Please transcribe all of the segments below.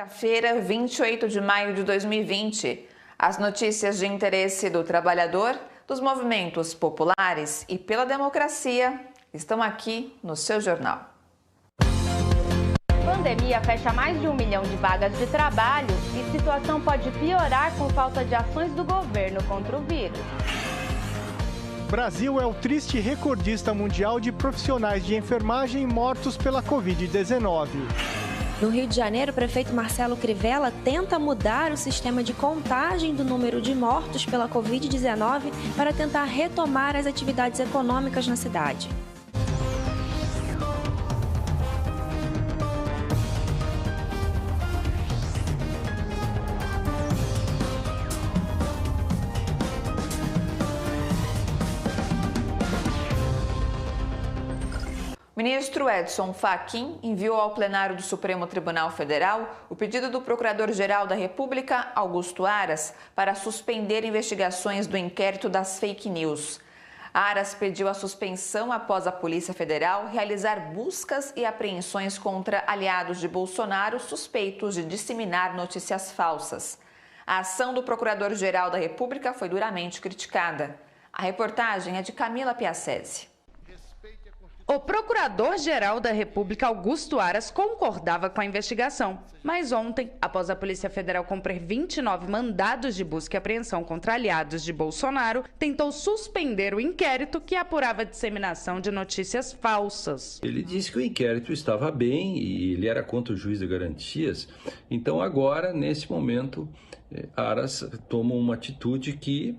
Quinta-feira, 28 de maio de 2020. As notícias de interesse do trabalhador, dos movimentos populares e pela democracia estão aqui no seu jornal. Pandemia fecha mais de 1 milhão de vagas de trabalho e situação pode piorar com falta de ações do governo contra o vírus. Brasil é o triste recordista mundial de profissionais de enfermagem mortos pela Covid-19. No Rio de Janeiro, o prefeito Marcelo Crivella tenta mudar o sistema de contagem do número de mortos pela Covid-19 para tentar retomar as atividades econômicas na cidade. O ministro Edson Fachin enviou ao plenário do Supremo Tribunal Federal o pedido do Procurador-Geral da República, Augusto Aras, para suspender investigações do inquérito das fake news. Aras pediu a suspensão após a Polícia Federal realizar buscas e apreensões contra aliados de Bolsonaro suspeitos de disseminar notícias falsas. A ação do Procurador-Geral da República foi duramente criticada. A reportagem é de Camila Piacese. O Procurador-Geral da República, Augusto Aras, concordava com a investigação. Mas ontem, após a Polícia Federal cumprir 29 mandados de busca e apreensão contra aliados de Bolsonaro, tentou suspender o inquérito que apurava a disseminação de notícias falsas. Ele disse que o inquérito estava bem e ele era contra o juiz de garantias. Então agora, nesse momento, Aras toma uma atitude que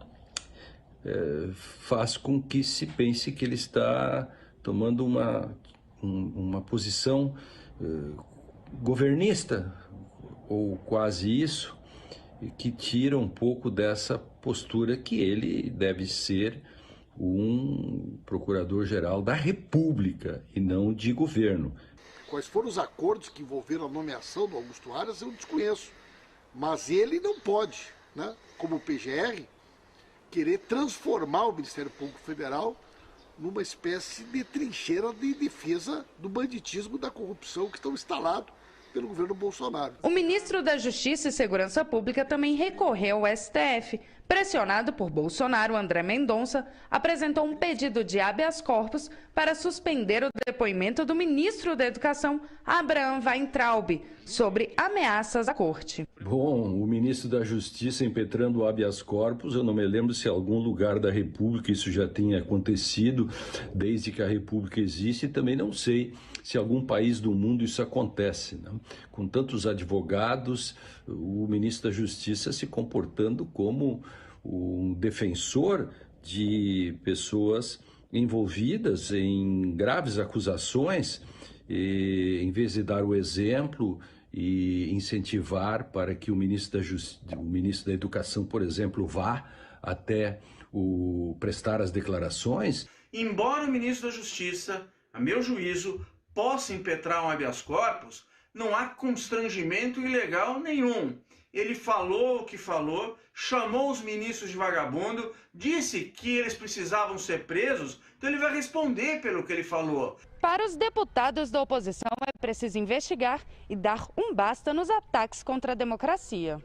faz com que se pense que ele está tomando uma posição governista, ou quase isso, que tira um pouco dessa postura que ele deve ser um procurador-geral da República e não de governo. Quais foram os acordos que envolveram a nomeação do Augusto Aras, eu desconheço. Mas ele não pode, né, como o PGR, querer transformar o Ministério Público Federal numa espécie de trincheira de defesa do banditismo e da corrupção que estão instalados pelo governo Bolsonaro. O ministro da Justiça e Segurança Pública também recorreu ao STF. Pressionado por Bolsonaro, André Mendonça apresentou um pedido de habeas corpus para suspender o depoimento do ministro da Educação, Abraham Weintraub, sobre ameaças à corte. Bom, o ministro da Justiça impetrando o habeas corpus, eu não me lembro se em algum lugar da República isso já tinha acontecido, desde que a República existe, e também não sei se em algum país do mundo isso acontece, né? Com tantos advogados, o ministro da Justiça se comportando como um defensor de pessoas envolvidas em graves acusações, e, em vez de dar o exemplo e incentivar para que o ministro da Educação, por exemplo, vá até prestar as declarações. Embora o ministro da Justiça, a meu juízo, possa impetrar um habeas corpus, não há constrangimento ilegal nenhum. Ele falou o que falou, chamou os ministros de vagabundo, disse que eles precisavam ser presos, então ele vai responder pelo que ele falou. Para os deputados da oposição, é preciso investigar e dar um basta nos ataques contra a democracia.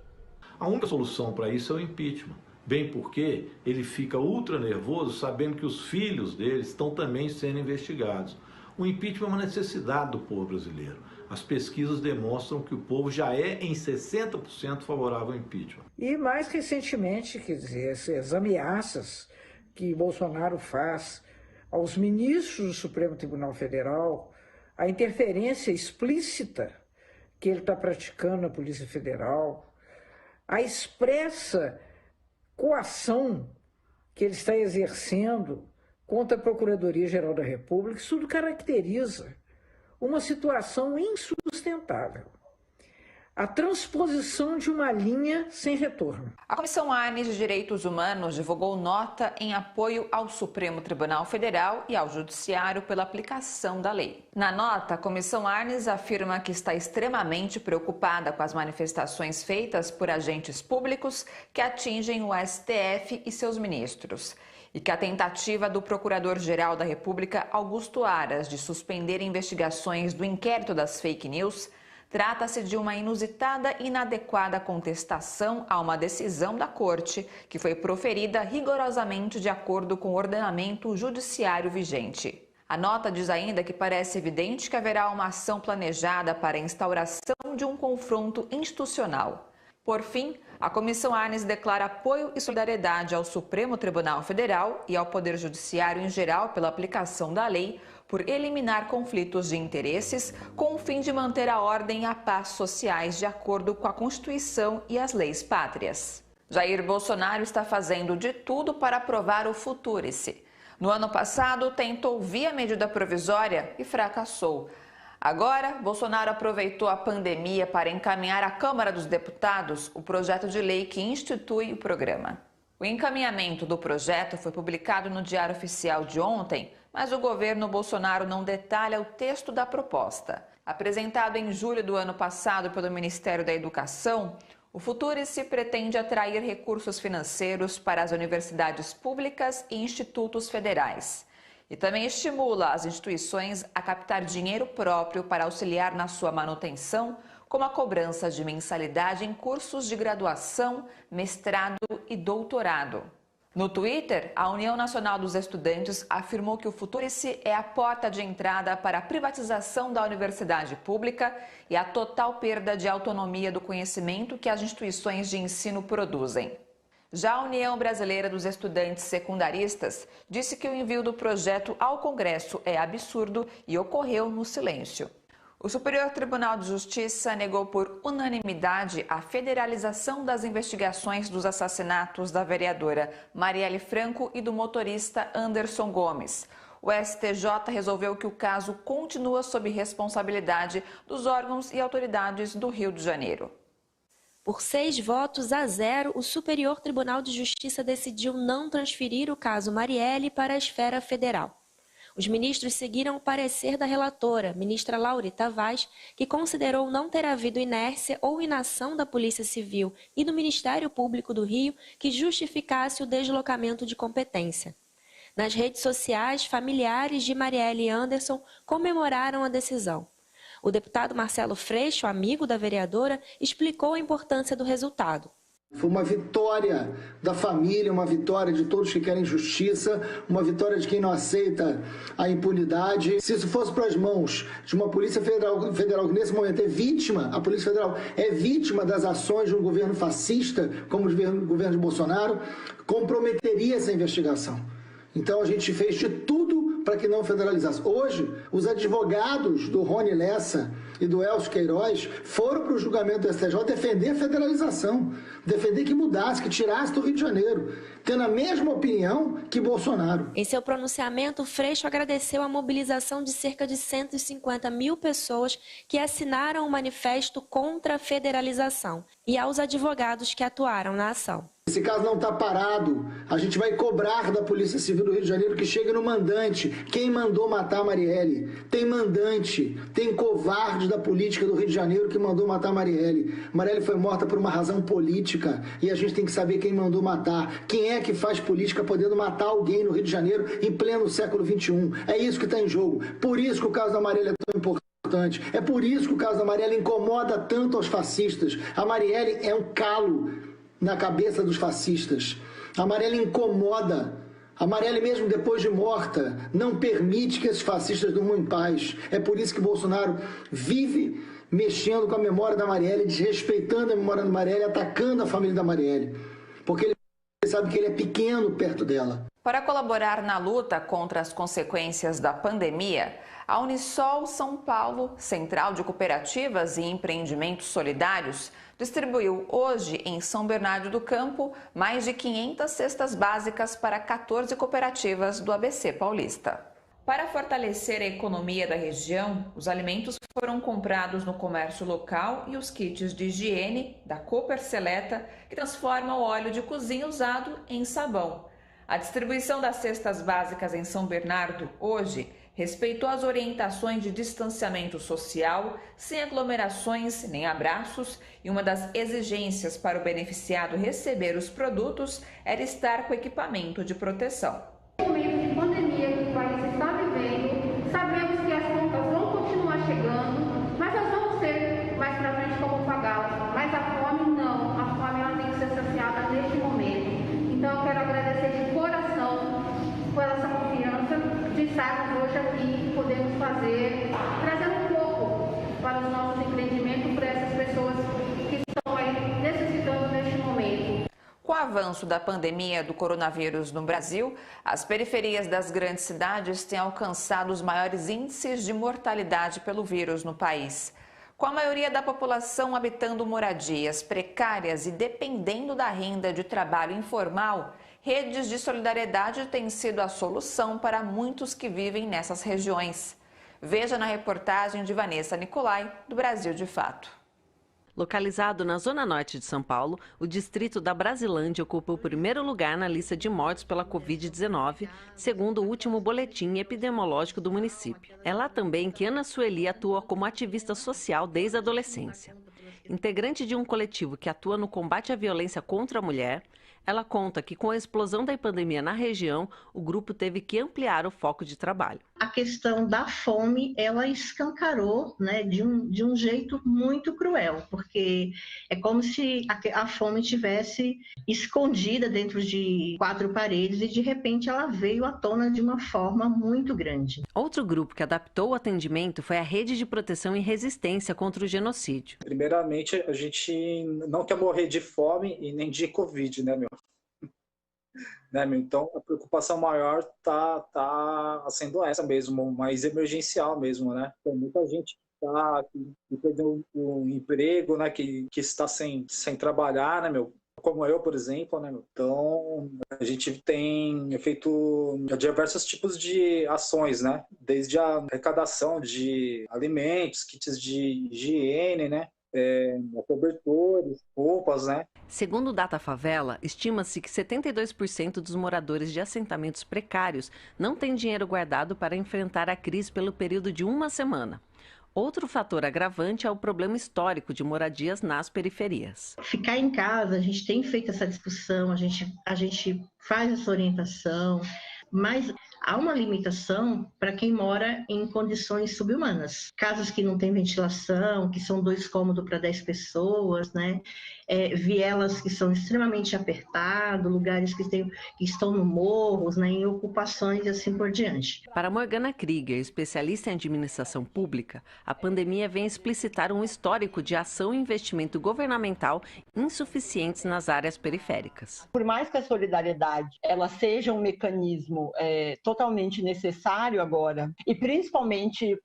A única solução para isso é o impeachment. Bem porque ele fica ultra nervoso sabendo que os filhos dele estão também sendo investigados. O impeachment é uma necessidade do povo brasileiro. As pesquisas demonstram que o povo já é em 60% favorável ao impeachment. E mais recentemente, quer dizer, essas ameaças que Bolsonaro faz aos ministros do Supremo Tribunal Federal, a interferência explícita que ele está praticando na Polícia Federal, a expressa coação que ele está exercendo contra a Procuradoria-Geral da República, isso tudo caracteriza uma situação insustentável. A transposição de uma linha sem retorno. A Comissão Arnes de Direitos Humanos divulgou nota em apoio ao Supremo Tribunal Federal e ao Judiciário pela aplicação da lei. Na nota, a Comissão Arnes afirma que está extremamente preocupada com as manifestações feitas por agentes públicos que atingem o STF e seus ministros, e que a tentativa do Procurador-Geral da República, Augusto Aras, de suspender investigações do inquérito das fake news Trata-se de uma inusitada e inadequada contestação a uma decisão da Corte, que foi proferida rigorosamente de acordo com o ordenamento judiciário vigente. A nota diz ainda que parece evidente que haverá uma ação planejada para a instauração de um confronto institucional. Por fim, a Comissão Arnes declara apoio e solidariedade ao Supremo Tribunal Federal e ao Poder Judiciário em geral pela aplicação da lei, por eliminar conflitos de interesses com o fim de manter a ordem e a paz sociais de acordo com a Constituição e as leis pátrias. Jair Bolsonaro está fazendo de tudo para aprovar o Futurice. No ano passado, tentou via medida provisória e fracassou. Agora, Bolsonaro aproveitou a pandemia para encaminhar à Câmara dos Deputados o projeto de lei que institui o programa. O encaminhamento do projeto foi publicado no Diário Oficial de ontem, mas o governo Bolsonaro não detalha o texto da proposta. Apresentado em julho do ano passado pelo Ministério da Educação, o Futurice pretende atrair recursos financeiros para as universidades públicas e institutos federais. E também estimula as instituições a captar dinheiro próprio para auxiliar na sua manutenção, como a cobrança de mensalidade em cursos de graduação, mestrado e doutorado. No Twitter, a União Nacional dos Estudantes afirmou que o Futurice é a porta de entrada para a privatização da universidade pública e a total perda de autonomia do conhecimento que as instituições de ensino produzem. Já a União Brasileira dos Estudantes Secundaristas disse que o envio do projeto ao Congresso é absurdo e ocorreu no silêncio. O Superior Tribunal de Justiça negou por unanimidade a federalização das investigações dos assassinatos da vereadora Marielle Franco e do motorista Anderson Gomes. O STJ resolveu que o caso continua sob responsabilidade dos órgãos e autoridades do Rio de Janeiro. Por 6-0, o Superior Tribunal de Justiça decidiu não transferir o caso Marielle para a esfera federal. Os ministros seguiram o parecer da relatora, ministra Laurita Vaz, que considerou não ter havido inércia ou inação da Polícia Civil e do Ministério Público do Rio que justificasse o deslocamento de competência. Nas redes sociais, familiares de Marielle e Anderson comemoraram a decisão. O deputado Marcelo Freixo, amigo da vereadora, explicou a importância do resultado. Foi uma vitória da família, uma vitória de todos que querem justiça, uma vitória de quem não aceita a impunidade. Se isso fosse para as mãos de uma Polícia Federal que nesse momento é vítima, a Polícia Federal é vítima das ações de um governo fascista, como o governo de Bolsonaro, comprometeria essa investigação. Então a gente fez de tudo para que não federalizasse. Hoje, os advogados do Rony Lessa e do Elcio Queiroz foram para o julgamento do STJ defender a federalização, defender que mudasse, que tirasse do Rio de Janeiro, tendo a mesma opinião que Bolsonaro. Em seu pronunciamento, Freixo agradeceu a mobilização de cerca de 150 mil pessoas que assinaram o manifesto contra a federalização e aos advogados que atuaram na ação. Esse caso não está parado. A gente vai cobrar da Polícia Civil do Rio de Janeiro que chegue no mandante. Quem mandou matar a Marielle? Tem mandante, tem covarde da política do Rio de Janeiro que mandou matar a Marielle. Marielle foi morta por uma razão política e a gente tem que saber quem mandou matar. Quem é que faz política podendo matar alguém no Rio de Janeiro em pleno século XXI? É isso que está em jogo. Por isso que o caso da Marielle é tão importante. É por isso que o caso da Marielle incomoda tanto aos fascistas. A Marielle é um calo na cabeça dos fascistas. A Marielle incomoda. A Marielle, mesmo depois de morta, não permite que esses fascistas durmam em paz. É por isso que Bolsonaro vive mexendo com a memória da Marielle, desrespeitando a memória da Marielle, atacando a família da Marielle. Porque ele sabe que ele é pequeno perto dela. Para colaborar na luta contra as consequências da pandemia, a Unisol São Paulo, Central de Cooperativas e Empreendimentos Solidários, distribuiu hoje em São Bernardo do Campo mais de 500 cestas básicas para 14 cooperativas do ABC paulista. Para fortalecer a economia da região, os alimentos foram comprados no comércio local e os kits de higiene da Cooper Seleta, que transforma o óleo de cozinha usado em sabão. A distribuição das cestas básicas em São Bernardo hoje respeitou as orientações de distanciamento social, sem aglomerações nem abraços, e uma das exigências para o beneficiado receber os produtos era estar com equipamento de proteção. No momento de pandemia que o país está vivendo, sabemos que as contas vão continuar chegando, mas nós vamos ter mais estarmos hoje aqui e podemos trazer um pouco para os nossos empreendimentos para essas pessoas que estão aí necessitando neste momento. Com o avanço da pandemia do coronavírus no Brasil, as periferias das grandes cidades têm alcançado os maiores índices de mortalidade pelo vírus no país. Com a maioria da população habitando moradias precárias e dependendo da renda de trabalho informal, redes de solidariedade têm sido a solução para muitos que vivem nessas regiões. Veja na reportagem de Vanessa Nicolai, do Brasil de Fato. Localizado na zona norte de São Paulo, o distrito da Brasilândia ocupa o primeiro lugar na lista de mortos pela Covid-19, segundo o último boletim epidemiológico do município. É lá também que Ana Sueli atua como ativista social desde a adolescência. Integrante de um coletivo que atua no combate à violência contra a mulher, ela conta que com a explosão da pandemia na região, o grupo teve que ampliar o foco de trabalho. A questão da fome, ela escancarou, né, de um jeito muito cruel, porque é como se a fome tivesse escondida dentro de 4 paredes e de repente ela veio à tona de uma forma muito grande. Outro grupo que adaptou o atendimento foi a Rede de Proteção e Resistência contra o Genocídio. Primeiramente, a gente não quer morrer de fome e nem de Covid, né, meu? Então, a preocupação maior tá sendo essa mesmo, mais emergencial mesmo, né? Tem muita gente que perdeu o emprego, né? Que está sem trabalhar, né, meu? Como eu, por exemplo, né? Então, a gente tem feito diversos tipos de ações, né? Desde a arrecadação de alimentos, kits de higiene, né? Cobertores, roupas, né? Segundo o Data Favela, estima-se que 72% dos moradores de assentamentos precários não têm dinheiro guardado para enfrentar a crise pelo período de 1 semana. Outro fator agravante é o problema histórico de moradias nas periferias. Ficar em casa, a gente tem feito essa discussão, a gente faz essa orientação, mas há uma limitação para quem mora em condições subhumanas. Casas que não têm ventilação, que são 2 cômodos para 10 pessoas, né? Vielas que são extremamente apertadas, lugares que estão no morros, né? Em ocupações e assim por diante. Para Morgana Krieger, especialista em administração pública, a pandemia vem explicitar um histórico de ação e investimento governamental insuficientes nas áreas periféricas. Por mais que a solidariedade ela seja um mecanismo totalmente necessário agora, e principalmente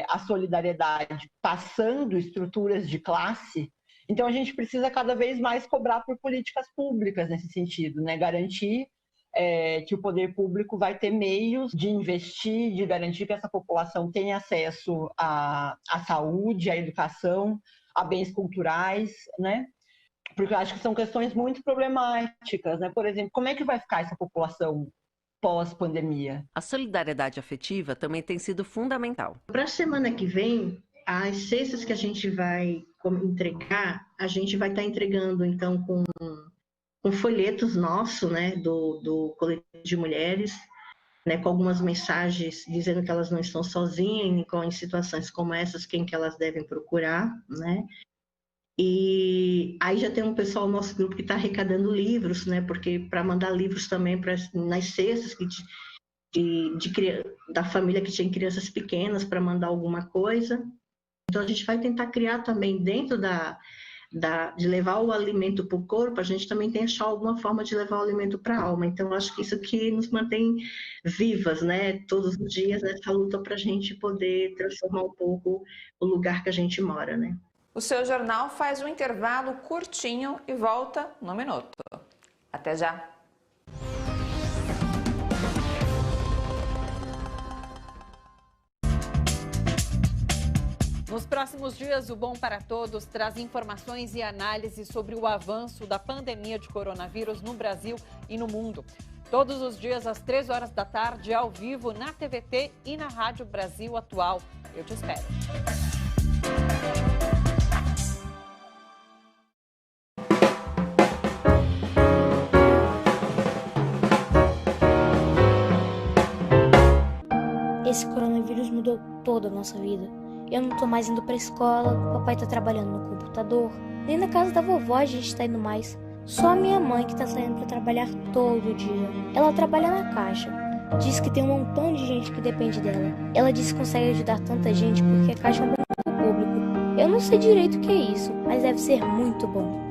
a solidariedade passando estruturas de classe, então a gente precisa cada vez mais cobrar por políticas públicas nesse sentido, né? Garantir que o poder público vai ter meios de investir, de garantir que essa população tenha acesso à saúde, à educação, a bens culturais, né? Porque eu acho que são questões muito problemáticas, né? Por exemplo, como é que vai ficar essa população pós-pandemia? A solidariedade afetiva também tem sido fundamental. Para a semana que vem, as cestas que a gente vai entregar, a gente vai estar entregando então com folhetos nossos, né, do coletivo de mulheres, né, com algumas mensagens dizendo que elas não estão sozinhas em situações como essas, quem que elas devem procurar, né? E aí já tem um pessoal no nosso grupo que está arrecadando livros, né? Porque para mandar livros também nas cestas da família que tinha crianças pequenas para mandar alguma coisa. Então a gente vai tentar criar também dentro de levar o alimento para o corpo, a gente também tem que achar alguma forma de levar o alimento para a alma. Então acho que isso que nos mantém vivas, né? Todos os dias nessa luta para a gente poder transformar um pouco o lugar que a gente mora, né? O seu jornal faz um intervalo curtinho e volta no minuto. Até já! Nos próximos dias, o Bom para Todos traz informações e análises sobre o avanço da pandemia de coronavírus no Brasil e no mundo. Todos os dias, às 3 horas da tarde, ao vivo, na TVT e na Rádio Brasil Atual. Eu te espero. Esse coronavírus mudou toda a nossa vida. Eu não tô mais indo pra escola, papai tá trabalhando no computador, nem na casa da vovó a gente tá indo mais. Só a minha mãe que tá saindo pra trabalhar todo dia. Ela trabalha na caixa, Diz que tem um montão de gente que depende dela. Ela diz que consegue ajudar tanta gente porque a Caixa é um banco público. Eu não sei direito o que é isso, mas deve ser muito bom.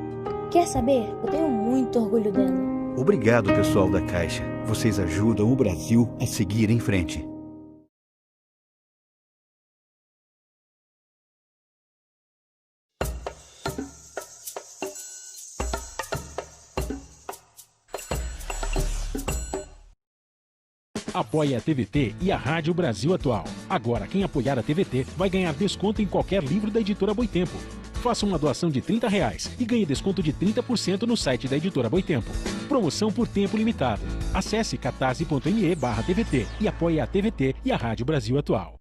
Quer saber? Eu tenho muito orgulho dela. Obrigado, pessoal da Caixa. Vocês ajudam o Brasil a seguir em frente. Apoie a TVT e a Rádio Brasil Atual. Agora, quem apoiar a TVT vai ganhar desconto em qualquer livro da Editora Boitempo. Faça uma doação de R$30 e ganhe desconto de 30% no site da Editora Boitempo. Promoção por tempo limitado. Acesse catarse.me/TVT e apoie a TVT e a Rádio Brasil Atual.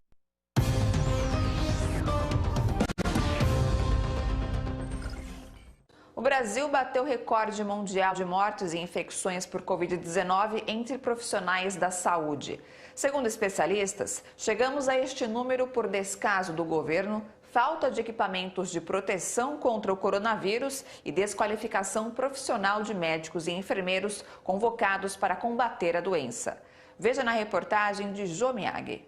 O Brasil bateu recorde mundial de mortes e infecções por Covid-19 entre profissionais da saúde. Segundo especialistas, chegamos a este número por descaso do governo, falta de equipamentos de proteção contra o coronavírus e desqualificação profissional de médicos e enfermeiros convocados para combater a doença. Veja na reportagem de Jô Miyagi.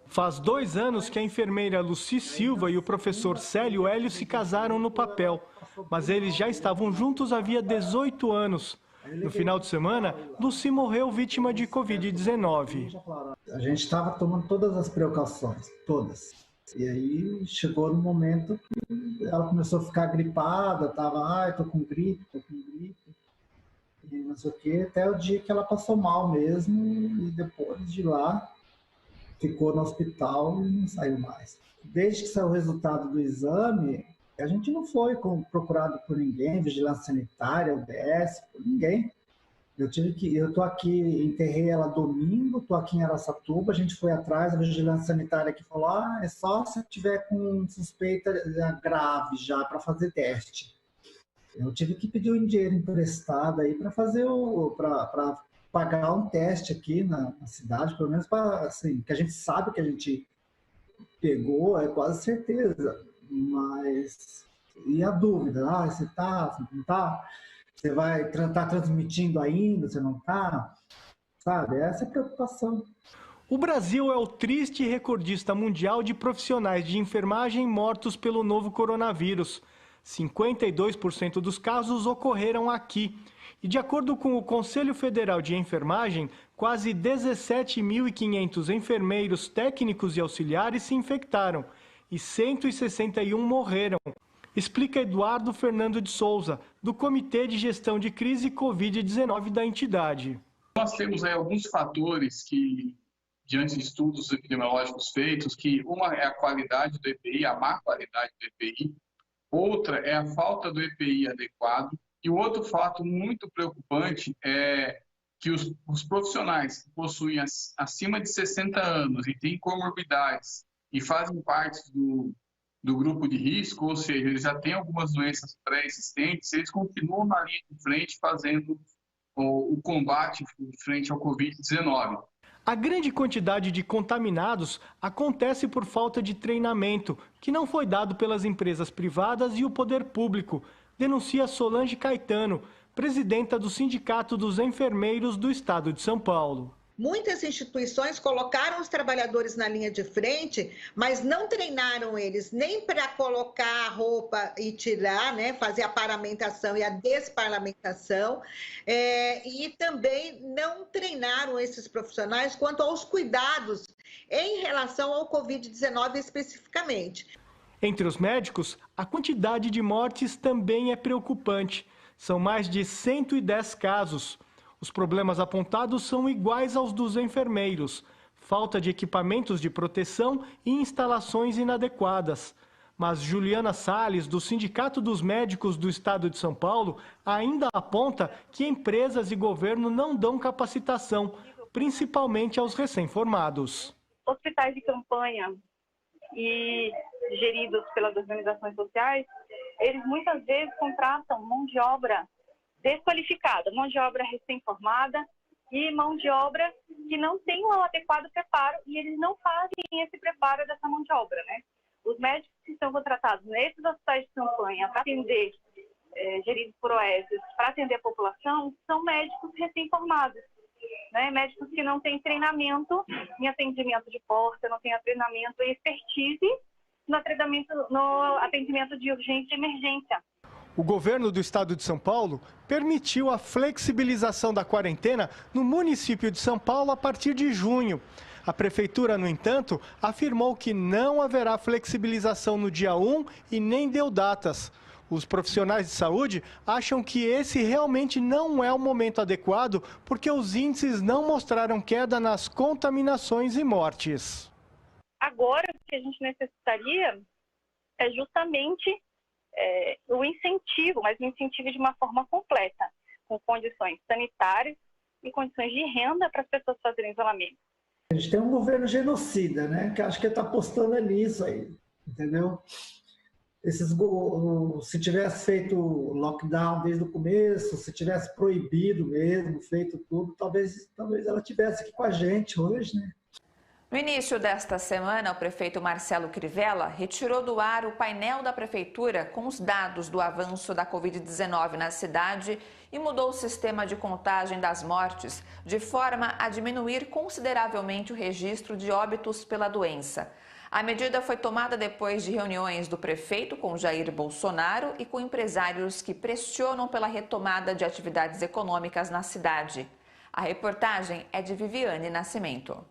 Faz 2 anos que a enfermeira Luci Silva e o professor Célio Hélio se casaram no papel, mas eles já estavam juntos havia 18 anos. No final de semana, Luci morreu vítima de Covid-19. A gente estava tomando todas as precauções, todas. E aí chegou no momento que ela começou a ficar gripada, estava, tô com gripe, e não sei o quê, até o dia que ela passou mal mesmo, e depois de lá ficou no hospital e não saiu mais. Desde que saiu o resultado do exame, a gente não foi procurado por ninguém, vigilância sanitária, UBS, por ninguém. Eu tô aqui, enterrei ela domingo, tô aqui em Araçatuba, a gente foi atrás, a vigilância sanitária que falou, é só se tiver com suspeita grave já para fazer teste. Eu tive que pedir um dinheiro emprestado aí para fazer para pagar um teste aqui na cidade, pelo menos para assim, que a gente sabe que a gente pegou, é quase certeza. Mas e a dúvida? Você tá, você não tá? Você vai estar transmitindo ainda, você não está? Sabe, essa é a preocupação. O Brasil é o triste recordista mundial de profissionais de enfermagem mortos pelo novo coronavírus. 52% dos casos ocorreram aqui. E de acordo com o Conselho Federal de Enfermagem, quase 17.500 enfermeiros, técnicos e auxiliares se infectaram e 161 morreram. Explica Eduardo Fernando de Souza, do Comitê de Gestão de Crise Covid-19 da entidade. Nós temos aí alguns fatores que, diante de estudos epidemiológicos feitos, que uma é a qualidade do EPI, a má qualidade do EPI, outra é a falta do EPI adequado, e o outro fato muito preocupante é que os profissionais que possuem acima de 60 anos e têm comorbidades e fazem parte do grupo de risco, ou seja, eles já têm algumas doenças pré-existentes, eles continuam na linha de frente fazendo o combate frente ao Covid-19. A grande quantidade de contaminados acontece por falta de treinamento, que não foi dado pelas empresas privadas e o poder público, denuncia Solange Caetano, presidenta do Sindicato dos Enfermeiros do Estado de São Paulo. Muitas instituições colocaram os trabalhadores na linha de frente, mas não treinaram eles nem para colocar a roupa e tirar, né, fazer a paramentação e a desparamentação, e também não treinaram esses profissionais quanto aos cuidados em relação ao Covid-19 especificamente. Entre os médicos, a quantidade de mortes também é preocupante. São mais de 110 casos. Os problemas apontados são iguais aos dos enfermeiros: falta de equipamentos de proteção e instalações inadequadas. Mas Juliana Salles, do Sindicato dos Médicos do Estado de São Paulo, ainda aponta que empresas e governo não dão capacitação, principalmente aos recém-formados. Hospitais de campanha e geridos pelas organizações sociais, eles muitas vezes contratam mão de obra desqualificada, mão de obra recém-formada e mão de obra que não tem um adequado preparo, e eles não fazem esse preparo dessa mão de obra, né? Os médicos que são contratados nesses hospitais de campanha para atender, geridos por OS, para atender a população, são médicos recém-formados. né? Médicos que não têm treinamento em atendimento de porta, não têm treinamento e expertise no atendimento de urgência e emergência. O governo do estado de São Paulo permitiu a flexibilização da quarentena no município de São Paulo a partir de junho. A prefeitura, no entanto, afirmou que não haverá flexibilização no dia 1 e nem deu datas. Os profissionais de saúde acham que esse realmente não é o momento adequado porque os índices não mostraram queda nas contaminações e mortes. Agora, o que a gente necessitaria é justamente o incentivo, mas o incentivo de uma forma completa, com condições sanitárias e condições de renda para as pessoas fazerem isolamento. A gente tem um governo genocida, né? Que acho que está apostando nisso aí, entendeu? Se tivesse feito lockdown desde o começo, se tivesse proibido mesmo, feito tudo, talvez ela estivesse aqui com a gente hoje, né? No início desta semana, o prefeito Marcelo Crivella retirou do ar o painel da prefeitura com os dados do avanço da Covid-19 na cidade e mudou o sistema de contagem das mortes de forma a diminuir consideravelmente o registro de óbitos pela doença. A medida foi tomada depois de reuniões do prefeito com Jair Bolsonaro e com empresários que pressionam pela retomada de atividades econômicas na cidade. A reportagem é de Viviane Nascimento.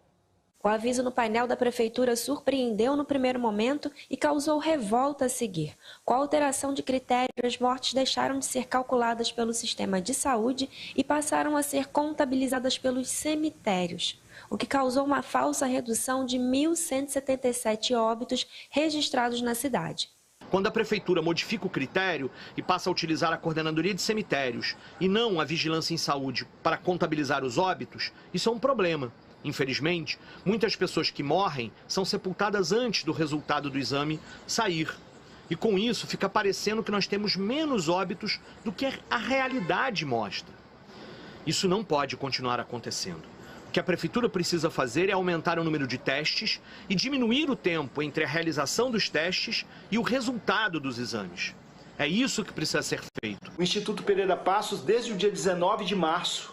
O aviso no painel da prefeitura surpreendeu no primeiro momento e causou revolta a seguir. Com a alteração de critério, as mortes deixaram de ser calculadas pelo sistema de saúde e passaram a ser contabilizadas pelos cemitérios, o que causou uma falsa redução de 1.177 óbitos registrados na cidade. Quando a prefeitura modifica o critério e passa a utilizar a coordenadoria de cemitérios e não a vigilância em saúde para contabilizar os óbitos, isso é um problema. Infelizmente, muitas pessoas que morrem são sepultadas antes do resultado do exame sair. E com isso fica parecendo que nós temos menos óbitos do que a realidade mostra. Isso não pode continuar acontecendo. O que a prefeitura precisa fazer é aumentar o número de testes e diminuir o tempo entre a realização dos testes e o resultado dos exames. É isso que precisa ser feito. O Instituto Pereira Passos, desde o dia 19 de março,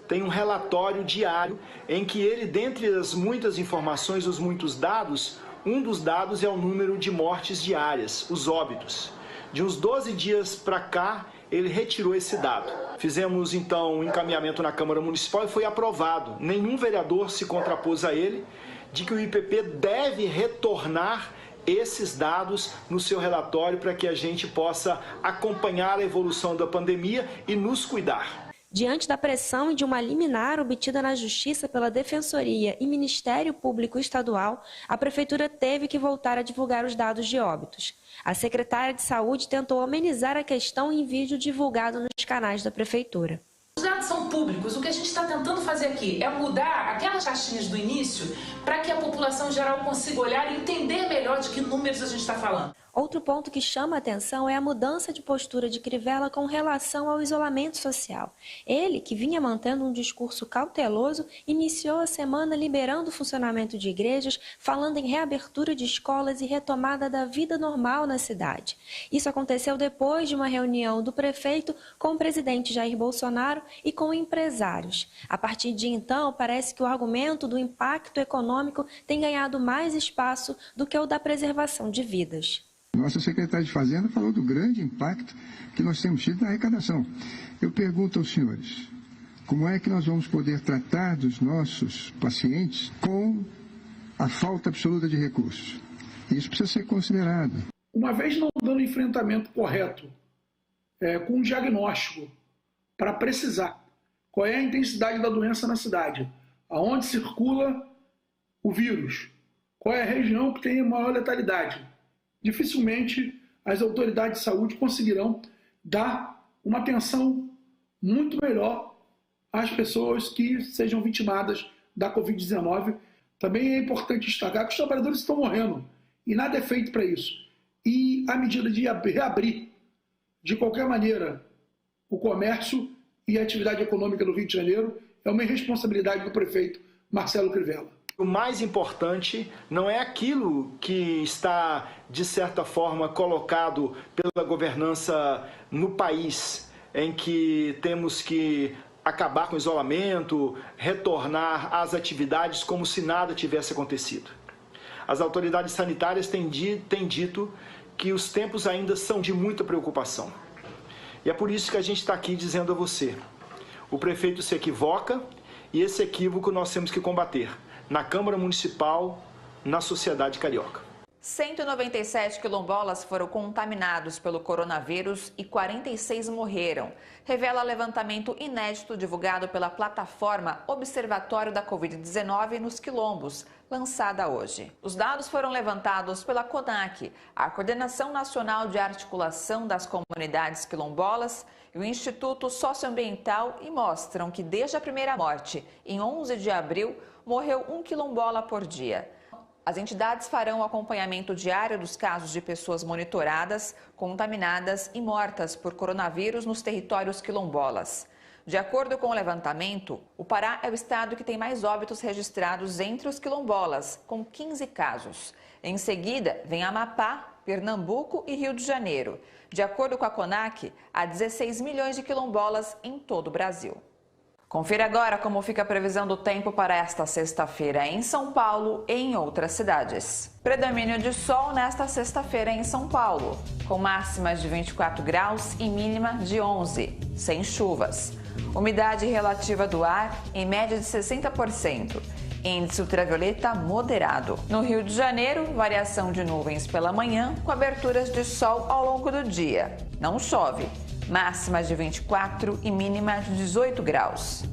tem um relatório diário em que ele, dentre as muitas informações, os muitos dados, um dos dados é o número de mortes diárias, os óbitos. De uns 12 dias para cá, ele retirou esse dado. Fizemos, então, um encaminhamento na Câmara Municipal e foi aprovado. Nenhum vereador se contrapôs a ele de que o IPP deve retornar esses dados no seu relatório para que a gente possa acompanhar a evolução da pandemia e nos cuidar. Diante da pressão e de uma liminar obtida na Justiça pela Defensoria e Ministério Público Estadual, a Prefeitura teve que voltar a divulgar os dados de óbitos. A secretária de Saúde tentou amenizar a questão em vídeo divulgado nos canais da Prefeitura. Os dados são públicos. O que a gente está tentando fazer aqui é mudar aquelas caixinhas do início para que a população geral consiga olhar e entender melhor de que números a gente está falando. Outro ponto que chama a atenção é a mudança de postura de Crivella com relação ao isolamento social. Ele, que vinha mantendo um discurso cauteloso, iniciou a semana liberando o funcionamento de igrejas, falando em reabertura de escolas e retomada da vida normal na cidade. Isso aconteceu depois de uma reunião do prefeito com o presidente Jair Bolsonaro e com empresários. A partir de então, parece que o argumento do impacto econômico tem ganhado mais espaço do que o da preservação de vidas. Nossa secretária de Fazenda falou do grande impacto que nós temos tido na arrecadação. Eu pergunto aos senhores, como é que nós vamos poder tratar dos nossos pacientes com a falta absoluta de recursos? Isso precisa ser considerado. Uma vez não dando enfrentamento correto, com um diagnóstico, para precisar qual é a intensidade da doença na cidade, aonde circula o vírus, qual é a região que tem maior letalidade, dificilmente as autoridades de saúde conseguirão dar uma atenção muito melhor às pessoas que sejam vitimadas da Covid-19. Também é importante destacar que os trabalhadores estão morrendo e nada é feito para isso. E a medida de reabrir, de qualquer maneira, o comércio e a atividade econômica no Rio de Janeiro é uma irresponsabilidade do prefeito Marcelo Crivella. O mais importante não é aquilo que está, de certa forma, colocado pela governança no país, em que temos que acabar com o isolamento, retornar às atividades como se nada tivesse acontecido. As autoridades sanitárias têm dito que os tempos ainda são de muita preocupação. E é por isso que a gente está aqui dizendo a você, o prefeito se equivoca e esse equívoco nós temos que combater na Câmara Municipal, na sociedade carioca. 197 quilombolas foram contaminados pelo coronavírus e 46 morreram, revela levantamento inédito divulgado pela plataforma Observatório da Covid-19 nos Quilombos, lançada hoje. Os dados foram levantados pela CONAC, a Coordenação Nacional de Articulação das Comunidades Quilombolas, e o Instituto Socioambiental e mostram que desde a primeira morte, em 11 de abril, morreu um quilombola por dia. As entidades farão o acompanhamento diário dos casos de pessoas monitoradas, contaminadas e mortas por coronavírus nos territórios quilombolas. De acordo com o levantamento, o Pará é o estado que tem mais óbitos registrados entre os quilombolas, com 15 casos. Em seguida, vem Amapá, Pernambuco e Rio de Janeiro. De acordo com a CONAC, há 16 milhões de quilombolas em todo o Brasil. Confira agora como fica a previsão do tempo para esta sexta-feira em São Paulo e em outras cidades. Predomínio de sol nesta sexta-feira em São Paulo, com máximas de 24 graus e mínima de 11, sem chuvas. Umidade relativa do ar em média de 60%. Índice ultravioleta moderado. No Rio de Janeiro, variação de nuvens pela manhã, com aberturas de sol ao longo do dia. Não chove. Máximas de 24 e mínima de 18 graus.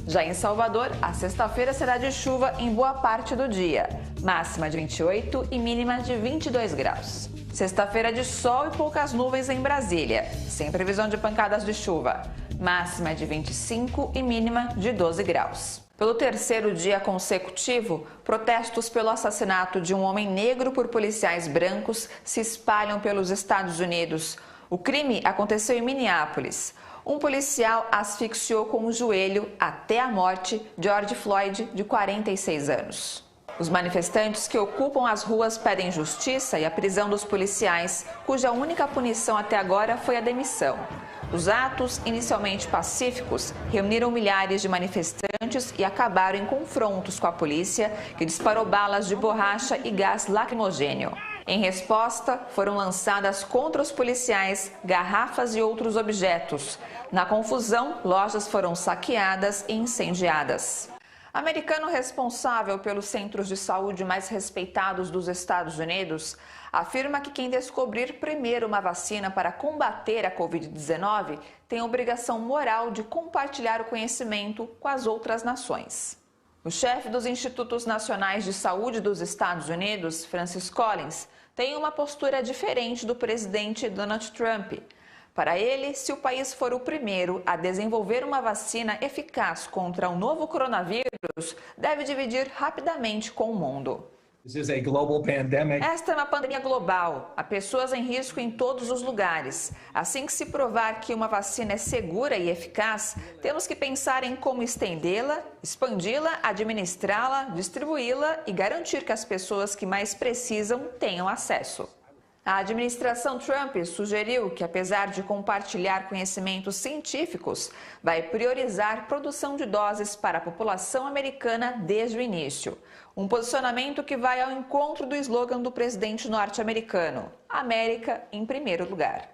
Já em Salvador, a sexta-feira será de chuva em boa parte do dia. Máxima de 28 e mínima de 22 graus. Sexta-feira de sol e poucas nuvens em Brasília, sem previsão de pancadas de chuva. Máxima de 25 e mínima de 12 graus. Pelo terceiro dia consecutivo, protestos pelo assassinato de um homem negro por policiais brancos se espalham pelos Estados Unidos. O crime aconteceu em Minneapolis. Um policial asfixiou com o joelho até a morte George Floyd, de 46 anos. Os manifestantes que ocupam as ruas pedem justiça e a prisão dos policiais, cuja única punição até agora foi a demissão. Os atos, inicialmente pacíficos, reuniram milhares de manifestantes e acabaram em confrontos com a polícia, que disparou balas de borracha e gás lacrimogêneo. Em resposta, foram lançadas contra os policiais garrafas e outros objetos. Na confusão, lojas foram saqueadas e incendiadas. Americano responsável pelos centros de saúde mais respeitados dos Estados Unidos afirma que quem descobrir primeiro uma vacina para combater a Covid-19 tem a obrigação moral de compartilhar o conhecimento com as outras nações. O chefe dos Institutos Nacionais de Saúde dos Estados Unidos, Francis Collins, tem uma postura diferente do presidente Donald Trump. Para ele, se o país for o primeiro a desenvolver uma vacina eficaz contra o novo coronavírus, deve dividir rapidamente com o mundo. Esta é uma pandemia global. Há pessoas em risco em todos os lugares. Assim que se provar que uma vacina é segura e eficaz, temos que pensar em como estendê-la, expandi-la, administrá-la, distribuí-la e garantir que as pessoas que mais precisam tenham acesso. A administração Trump sugeriu que, apesar de compartilhar conhecimentos científicos, vai priorizar produção de doses para a população americana desde o início. Um posicionamento que vai ao encontro do slogan do presidente norte-americano: América em primeiro lugar.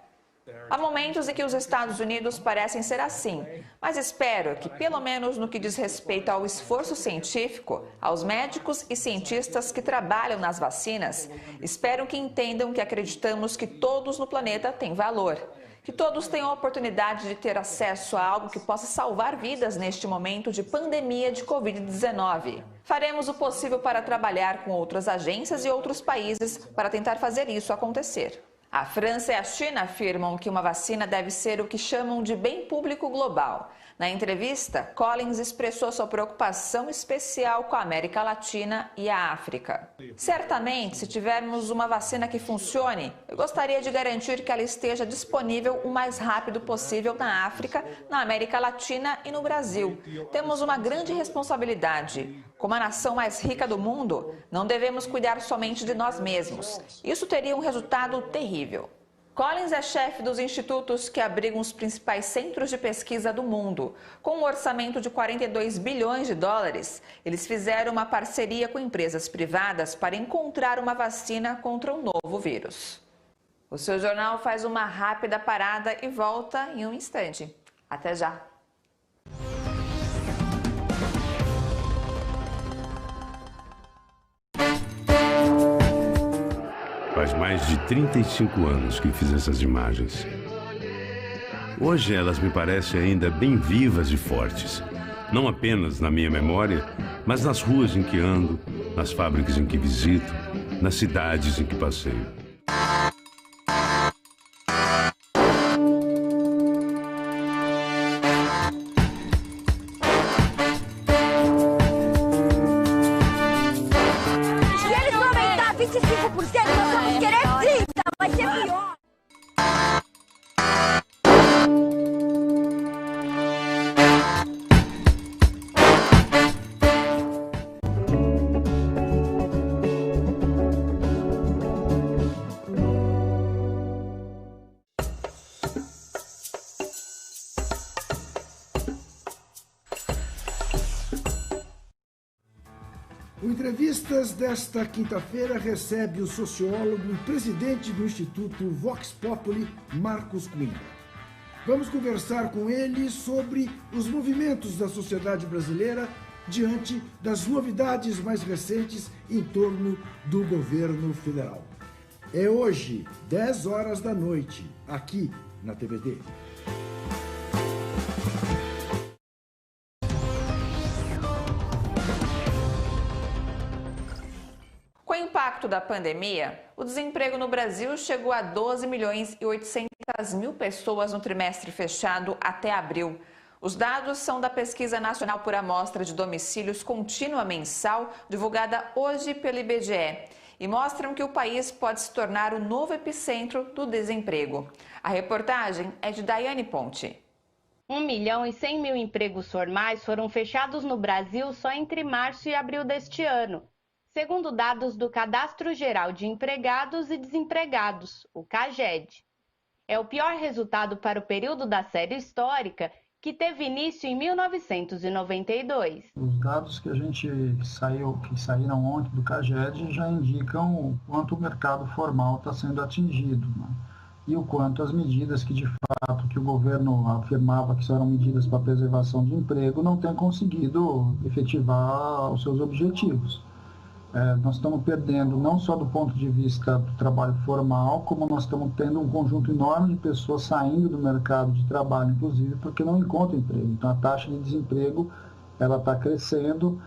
Há momentos em que os Estados Unidos parecem ser assim, mas espero que, pelo menos no que diz respeito ao esforço científico, aos médicos e cientistas que trabalham nas vacinas, espero que entendam que acreditamos que todos no planeta têm valor, que todos tenham a oportunidade de ter acesso a algo que possa salvar vidas neste momento de pandemia de Covid-19. Faremos o possível para trabalhar com outras agências e outros países para tentar fazer isso acontecer. A França e a China afirmam que uma vacina deve ser o que chamam de bem público global. Na entrevista, Collins expressou sua preocupação especial com a América Latina e a África. Certamente, se tivermos uma vacina que funcione, eu gostaria de garantir que ela esteja disponível o mais rápido possível na África, na América Latina e no Brasil. Temos uma grande responsabilidade. Como a nação mais rica do mundo, não devemos cuidar somente de nós mesmos. Isso teria um resultado terrível. Collins é chefe dos institutos que abrigam os principais centros de pesquisa do mundo. Com um orçamento de 42 bilhões de dólares, eles fizeram uma parceria com empresas privadas para encontrar uma vacina contra o novo vírus. O seu jornal faz uma rápida parada e volta em um instante. Até já! Faz mais de 35 anos que fiz essas imagens. Hoje elas me parecem ainda bem vivas e fortes. Não apenas na minha memória, mas nas ruas em que ando, nas fábricas em que visito, nas cidades em que passeio. O Entrevistas desta quinta-feira recebe o sociólogo e presidente do Instituto Vox Populi, Marcos Coimbra. Vamos conversar com ele sobre os movimentos da sociedade brasileira diante das novidades mais recentes em torno do governo federal. É hoje, 10 horas da noite, aqui na TVT. Com o impacto da pandemia, o desemprego no Brasil chegou a 12 milhões e 800 mil pessoas no trimestre fechado até abril. Os dados são da Pesquisa Nacional por Amostra de Domicílios Contínua Mensal, divulgada hoje pelo IBGE, e mostram que o país pode se tornar o novo epicentro do desemprego. A reportagem é de Daiane Ponte. 1 milhão e 100 mil empregos formais foram fechados no Brasil só entre março e abril deste ano, segundo dados do Cadastro Geral de Empregados e Desempregados, o CAGED. É o pior resultado para o período da série histórica, que teve início em 1992. Os dados que saíram ontem do CAGED já indicam o quanto o mercado formal está sendo atingido, né? E o quanto as medidas que, de fato, que o governo afirmava que eram medidas para a preservação de emprego não têm conseguido efetivar os seus objetivos. Nós estamos perdendo, não só do ponto de vista do trabalho formal, como nós estamos tendo um conjunto enorme de pessoas saindo do mercado de trabalho, inclusive, porque não encontram emprego. Então, a taxa de desemprego está crescendo.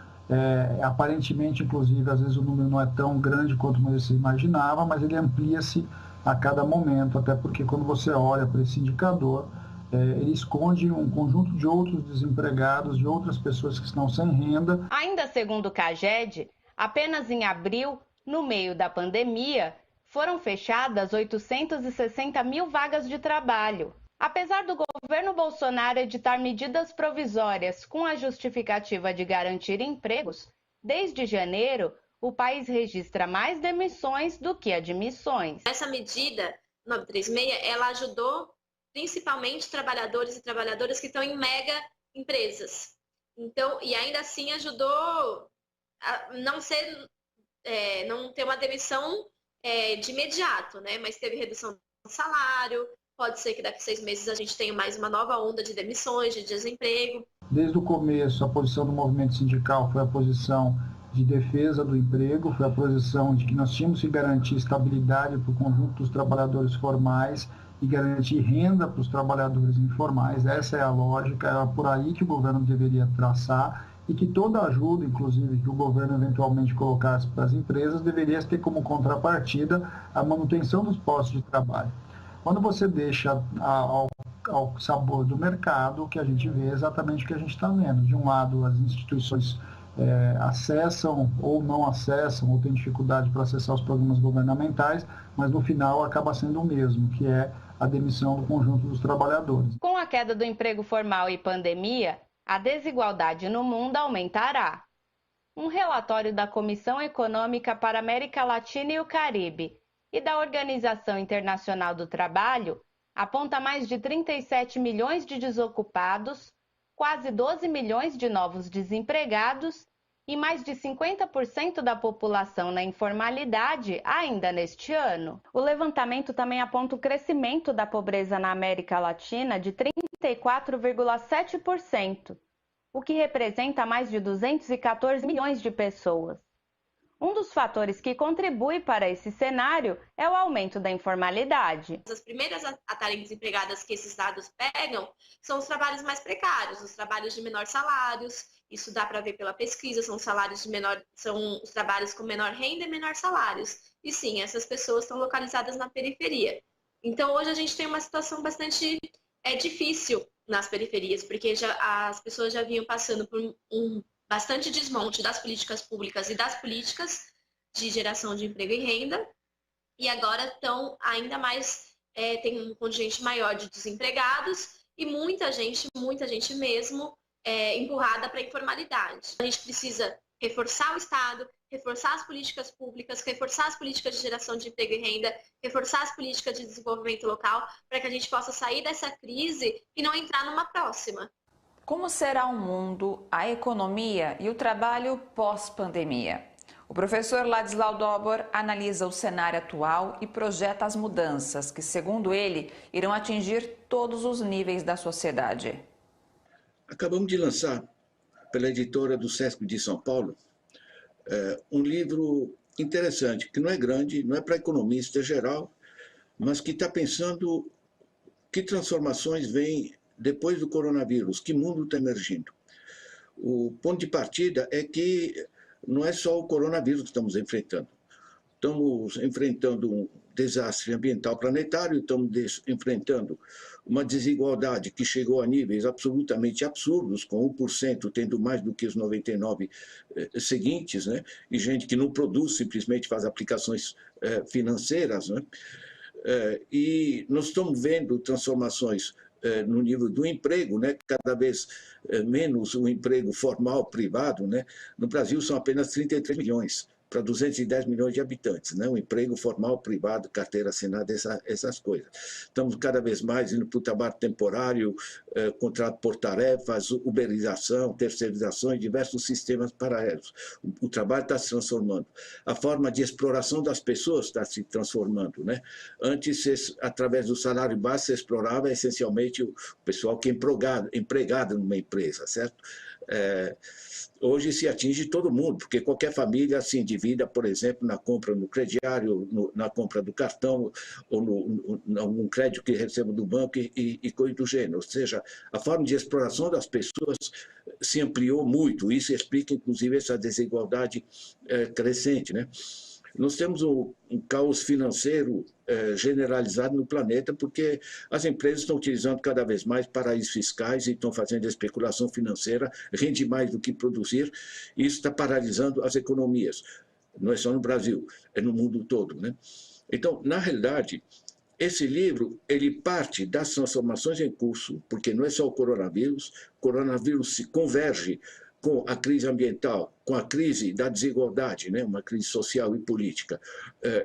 Aparentemente, inclusive, às vezes o número não é tão grande quanto você imaginava, mas ele amplia-se a cada momento, até porque quando você olha para esse indicador, ele esconde um conjunto de outros desempregados, de outras pessoas que estão sem renda. Ainda segundo o CAGED, apenas em abril, no meio da pandemia, foram fechadas 860 mil vagas de trabalho. Apesar do governo Bolsonaro editar medidas provisórias com a justificativa de garantir empregos, desde janeiro, o país registra mais demissões do que admissões. Essa medida 936, ela ajudou principalmente trabalhadores e trabalhadoras que estão em mega empresas. Então, e ainda assim ajudou não ter uma demissão de imediato, né? Mas teve redução do salário, pode ser que daqui a 6 meses a gente tenha mais uma nova onda de demissões, de desemprego. Desde o começo, a posição do movimento sindical foi a posição de defesa do emprego, foi a posição de que nós tínhamos que garantir estabilidade para o conjunto dos trabalhadores formais e garantir renda para os trabalhadores informais. Essa é a lógica, é por aí que o governo deveria traçar, e que toda ajuda, inclusive, que o governo eventualmente colocasse para as empresas, deveria ter como contrapartida a manutenção dos postos de trabalho. Quando você deixa ao sabor do mercado, o que a gente vê é exatamente o que a gente está vendo. De um lado, as instituições acessam ou não acessam, ou têm dificuldade para acessar os programas governamentais, mas no final acaba sendo o mesmo, que é a demissão do conjunto dos trabalhadores. Com a queda do emprego formal e pandemia, a desigualdade no mundo aumentará. Um relatório da Comissão Econômica para a América Latina e o Caribe, e da Organização Internacional do Trabalho aponta mais de 37 milhões de desocupados, quase 12 milhões de novos desempregados e mais de 50% da população na informalidade ainda neste ano. O levantamento também aponta o crescimento da pobreza na América Latina de 34,7%, o que representa mais de 214 milhões de pessoas. Um dos fatores que contribui para esse cenário é o aumento da informalidade. As primeiras a estarem desempregadas que esses dados pegam são os trabalhos mais precários, os trabalhos de menor salários. Isso dá para ver pela pesquisa, são os trabalhos com menor renda e menor salários. E sim, essas pessoas estão localizadas na periferia. Então hoje a gente tem uma situação bastante difícil nas periferias, porque as pessoas já vinham passando por bastante desmonte das políticas públicas e das políticas de geração de emprego e renda, e agora estão ainda mais, tem um contingente maior de desempregados e muita gente mesmo empurrada para a informalidade. A gente precisa reforçar o Estado, reforçar as políticas públicas, reforçar as políticas de geração de emprego e renda, reforçar as políticas de desenvolvimento local, para que a gente possa sair dessa crise e não entrar numa próxima. Como será o mundo, a economia e o trabalho pós-pandemia? O professor Ladislau Dobor analisa o cenário atual e projeta as mudanças que, segundo ele, irão atingir todos os níveis da sociedade. Acabamos de lançar, pela editora do SESC de São Paulo, um livro interessante, que não é grande, não é para economista geral, mas que está pensando que transformações vêm depois do coronavírus, que mundo está emergindo. O ponto de partida é que não é só o coronavírus que estamos enfrentando. Estamos enfrentando um desastre ambiental planetário, estamos enfrentando uma desigualdade que chegou a níveis absolutamente absurdos, com 1% tendo mais do que os 99 seguintes, né? E gente que não produz, simplesmente faz aplicações financeiras, né? E nós estamos vendo transformações no nível do emprego, né? Cada vez menos o emprego formal privado, né? No Brasil são apenas 33 milhões para 210 milhões de habitantes, né? O emprego formal privado, carteira assinada, essas coisas. Estamos cada vez mais indo para o trabalho temporário, contrato por tarefas, uberização, terceirização e diversos sistemas paralelos. O trabalho está se transformando. A forma de exploração das pessoas está se transformando, né? Antes, através do salário base, se explorava essencialmente o pessoal que é empregado numa empresa, certo? Hoje se atinge todo mundo, porque qualquer família se endivida, por exemplo, na compra no crediário, na compra do cartão, ou num crédito que receba do banco e coisa do gênero. Ou seja, a forma de exploração das pessoas se ampliou muito. Isso explica, inclusive, essa desigualdade crescente, né? Nós temos um caos financeiro generalizado no planeta, porque as empresas estão utilizando cada vez mais paraísos fiscais e estão fazendo especulação financeira, rende mais do que produzir, e isso está paralisando as economias. Não é só no Brasil, é no mundo todo, né? Então, na realidade, esse livro ele parte das transformações em curso, porque não é só o coronavírus se converge com a crise ambiental, com a crise da desigualdade, né, uma crise social e política,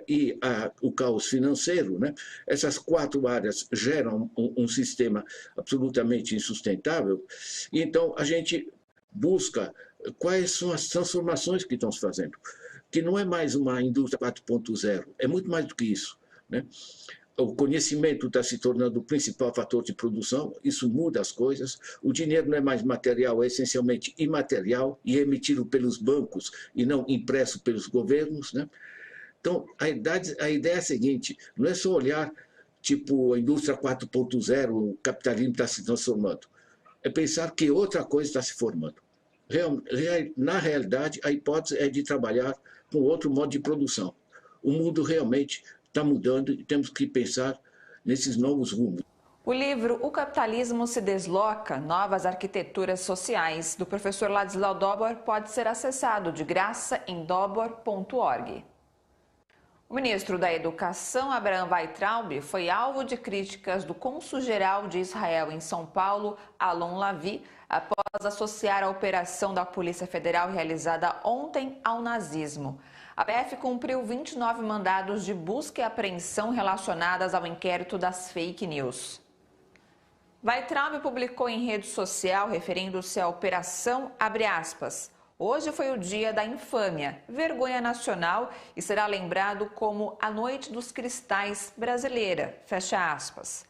e o caos financeiro, né, essas quatro áreas geram um sistema absolutamente insustentável, e então a gente busca quais são as transformações que estão se fazendo, que não é mais uma indústria 4.0, é muito mais do que isso, né? O conhecimento está se tornando o principal fator de produção, isso muda as coisas. O dinheiro não é mais material, é essencialmente imaterial e é emitido pelos bancos e não impresso pelos governos, né? Então, a ideia é a seguinte, não é só olhar, tipo, a indústria 4.0, o capitalismo está se transformando. É pensar que outra coisa está se formando. Na realidade, a hipótese é de trabalhar com outro modo de produção. O mundo realmente está mudando e temos que pensar nesses novos rumos. O livro O Capitalismo se Desloca, Novas Arquiteturas Sociais, do professor Ladislau Dobor, pode ser acessado de graça em dobor.org. O ministro da Educação, Abraham Weintraub, foi alvo de críticas do cônsul-geral de Israel em São Paulo, Alon Lavi, após associar a operação da Polícia Federal realizada ontem ao nazismo. A PF cumpriu 29 mandados de busca e apreensão relacionadas ao inquérito das fake news. Weintraub publicou em rede social, referindo-se à operação, abre aspas, hoje foi o dia da infâmia, vergonha nacional e será lembrado como a Noite dos Cristais brasileira, fecha aspas.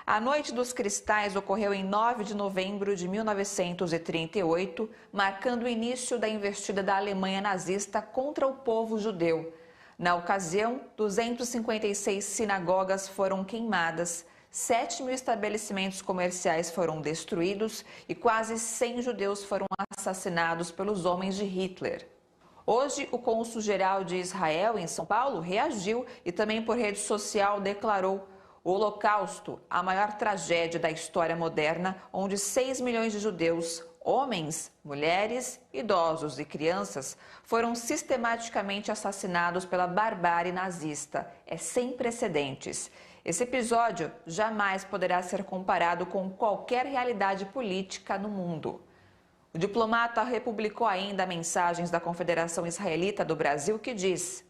A Noite dos Cristais ocorreu em 9 de novembro de 1938, marcando o início da investida da Alemanha nazista contra o povo judeu. Na ocasião, 256 sinagogas foram queimadas, 7 mil estabelecimentos comerciais foram destruídos e quase 100 judeus foram assassinados pelos homens de Hitler. Hoje, o cônsul-geral de Israel em São Paulo reagiu e também por rede social declarou: o Holocausto, a maior tragédia da história moderna, onde 6 milhões de judeus, homens, mulheres, idosos e crianças, foram sistematicamente assassinados pela barbárie nazista. É sem precedentes. Esse episódio jamais poderá ser comparado com qualquer realidade política no mundo. O diplomata republicou ainda mensagens da Confederação Israelita do Brasil que diz: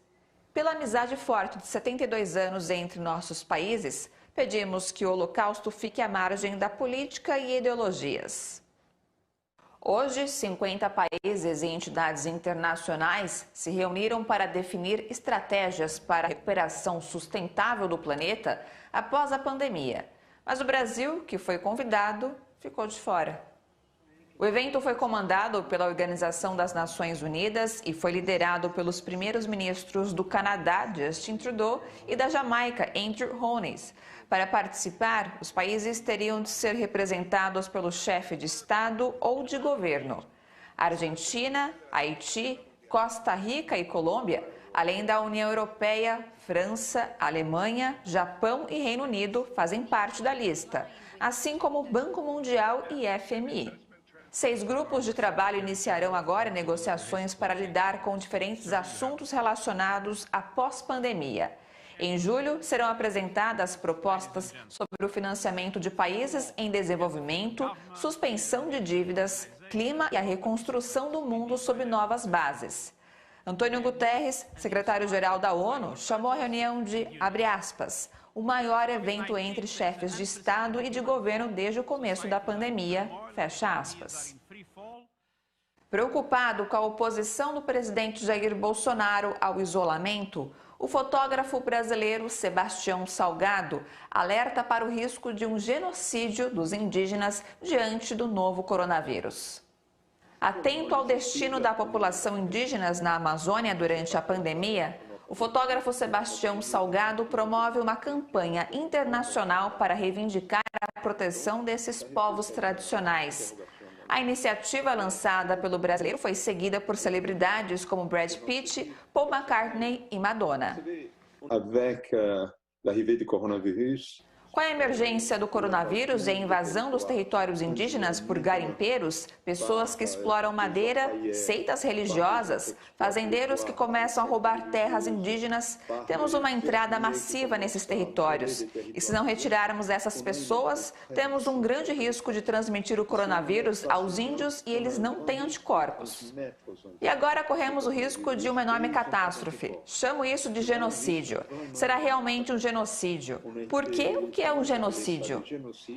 pela amizade forte de 72 anos entre nossos países, pedimos que o Holocausto fique à margem da política e ideologias. Hoje, 50 países e entidades internacionais se reuniram para definir estratégias para a recuperação sustentável do planeta após a pandemia. Mas o Brasil, que foi convidado, ficou de fora. O evento foi comandado pela Organização das Nações Unidas e foi liderado pelos primeiros ministros do Canadá, Justin Trudeau, e da Jamaica, Andrew Holness. Para participar, os países teriam de ser representados pelo chefe de Estado ou de governo. Argentina, Haiti, Costa Rica e Colômbia, além da União Europeia, França, Alemanha, Japão e Reino Unido fazem parte da lista, assim como o Banco Mundial e FMI. 6 grupos de trabalho iniciarão agora negociações para lidar com diferentes assuntos relacionados à pós-pandemia. Em julho, serão apresentadas propostas sobre o financiamento de países em desenvolvimento, suspensão de dívidas, clima e a reconstrução do mundo sob novas bases. Antônio Guterres, secretário-geral da ONU, chamou a reunião de, abre aspas, o maior evento entre chefes de Estado e de governo desde o começo da pandemia, fecha aspas. Preocupado com a oposição do presidente Jair Bolsonaro ao isolamento, o fotógrafo brasileiro Sebastião Salgado alerta para o risco de um genocídio dos indígenas diante do novo coronavírus. Atento ao destino da população indígena na Amazônia durante a pandemia, o fotógrafo Sebastião Salgado promove uma campanha internacional para reivindicar a proteção desses povos tradicionais. A iniciativa lançada pelo brasileiro foi seguida por celebridades como Brad Pitt, Paul McCartney e Madonna. Avec l'arrivée du coronavirus, Com a emergência do coronavírus e a invasão dos territórios indígenas por garimpeiros, pessoas que exploram madeira, seitas religiosas, fazendeiros que começam a roubar terras indígenas, temos uma entrada massiva nesses territórios. E se não retirarmos essas pessoas, temos um grande risco de transmitir o coronavírus aos índios e eles não têm anticorpos. E agora corremos o risco de uma enorme catástrofe. Chamo isso de genocídio. Será realmente um genocídio. Por quê? O que é um genocídio?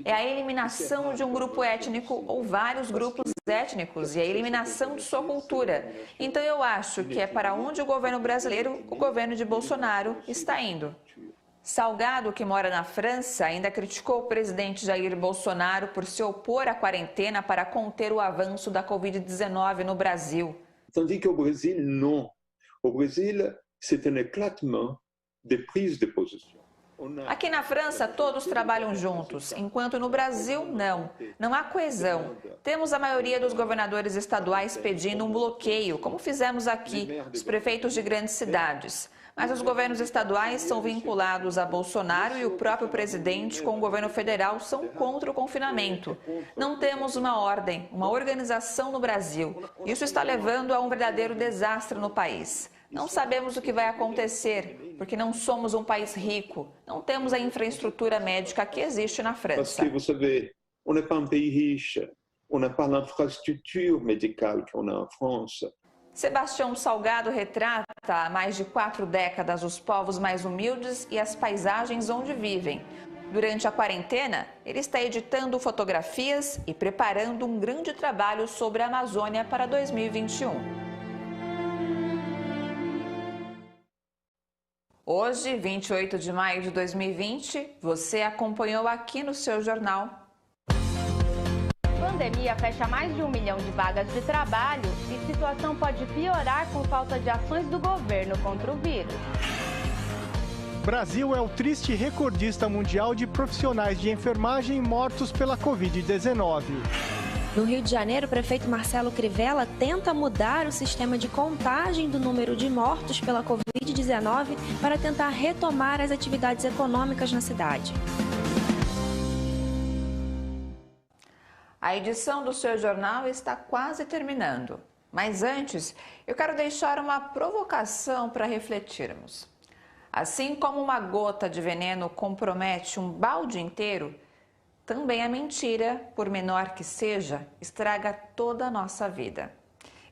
É a eliminação de um grupo étnico ou vários grupos étnicos e a eliminação de sua cultura. Então eu acho que é para onde o governo brasileiro, o governo de Bolsonaro, está indo. Salgado, que mora na França, ainda criticou o presidente Jair Bolsonaro por se opor à quarentena para conter o avanço da Covid-19 no Brasil. Tandis qu'au Brésil, non. Au Brésil, c'est un éclatement de prise de position. Aqui na França, todos trabalham juntos, enquanto no Brasil, não. Não há coesão. Temos a maioria dos governadores estaduais pedindo um bloqueio, como fizemos aqui, os prefeitos de grandes cidades. Mas os governos estaduais são vinculados a Bolsonaro e o próprio presidente com o governo federal são contra o confinamento. Não temos uma ordem, uma organização no Brasil. Isso está levando a um verdadeiro desastre no país. Não sabemos o que vai acontecer, porque não somos um país rico, não temos a infraestrutura médica que existe na França. Porque, vous savez, on n'est pas un pays riche, on n'a pas l'infrastructure médicale qu'on a en France. Sebastião Salgado retrata há mais de 4 décadas os povos mais humildes e as paisagens onde vivem. Durante a quarentena, ele está editando fotografias e preparando um grande trabalho sobre a Amazônia para 2021. Hoje, 28 de maio de 2020, você acompanhou aqui no seu jornal. A pandemia fecha mais de 1 milhão de vagas de trabalho e a situação pode piorar com falta de ações do governo contra o vírus. Brasil é o triste recordista mundial de profissionais de enfermagem mortos pela Covid-19. No Rio de Janeiro, o prefeito Marcelo Crivella tenta mudar o sistema de contagem do número de mortos pela Covid-19 para tentar retomar as atividades econômicas na cidade. A edição do seu jornal está quase terminando. Mas antes, eu quero deixar uma provocação para refletirmos. Assim como uma gota de veneno compromete um balde inteiro, também a mentira, por menor que seja, estraga toda a nossa vida.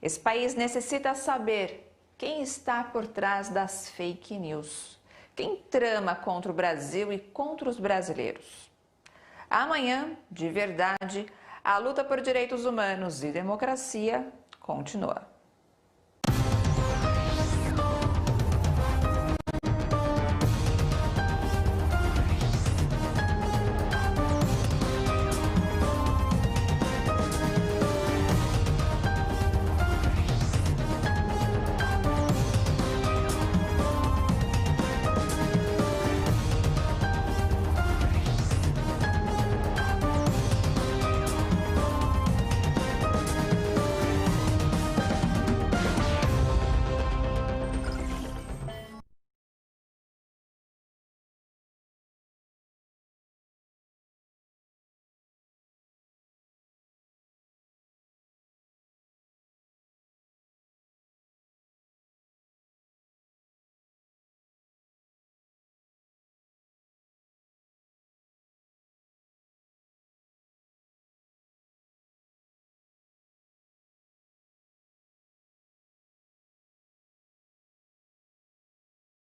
Esse país necessita saber quem está por trás das fake news, quem trama contra o Brasil e contra os brasileiros. Amanhã, de verdade, a luta por direitos humanos e democracia continua.